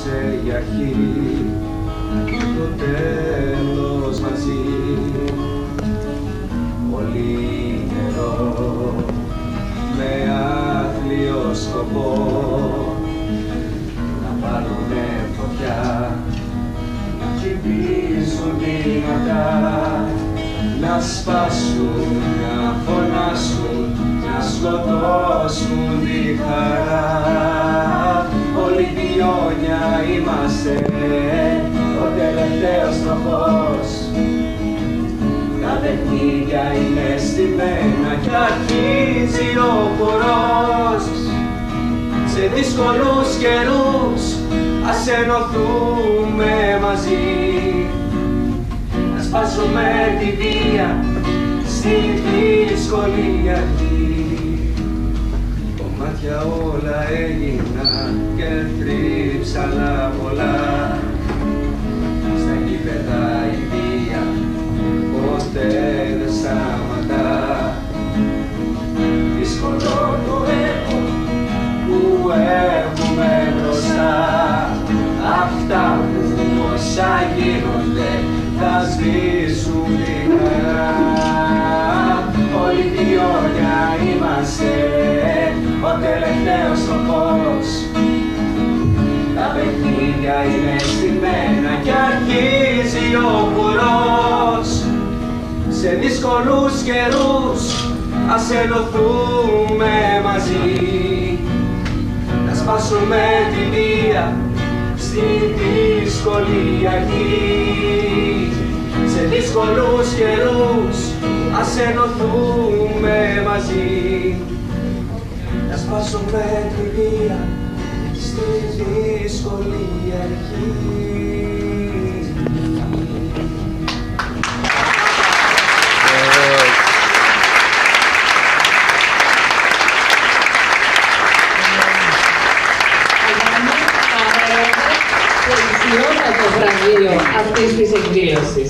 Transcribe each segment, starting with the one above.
είμαστε η αρχή και το τέλος μαζί. Πολύ νερό με άθλιο σκοπό να πάρουνε φωτιά, να χτυπήσουν δυνατά, να σπάσουν, να φωνάσουν, να σκοτώσουν τη χαρά. Όλοι πιόνια είμαστε, ο τελευταίος τροχός. Τα παιχνίδια είναι στημένα κι αρχίζει ο χορός. Σε δύσκολους καιρούς ας ενωθούμε μαζί, να σπάσουμε τη βία στη δύσκολη αρχή. Κομμάτια όλα έγιναν και τρίψαλα πολλά, στα γήπεδα η βία ποτέ δεν σταματά. Δύσκολο το έργο που έχουμε μπροστά, αυτά που όσα γίνονται θα σβήσουν τη χαρά. Όλοι πιόνια είμαστε, ο τελευταίος τροχός. Τα παιχνίδια είναι στημένα κι αρχίζει ο χορός. Σε δύσκολους καιρούς ας ενωθούμε μαζί, να σπάσουμε τη βία στη δύσκολη αρχή. Σε δύσκολους καιρούς ας ενωθούμε μαζί, να σπάσουμε τη βία στη δύσκολη αρχή. Το βραβείο αυτής της εκδήλωσης.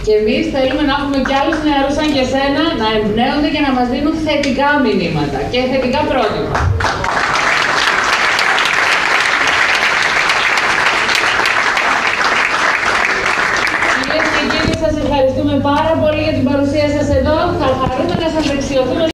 Και εμείς θέλουμε να έχουμε κι άλλους νεαρούς σαν και εσένα να εμπνέονται και να μας δίνουν θετικά μηνύματα και θετικά πρότυπα. Κυρίες και κύριοι, σας ευχαριστούμε πάρα πολύ για την παρουσία σας εδώ. Θα χαρούμε να σας δεξιωθούμε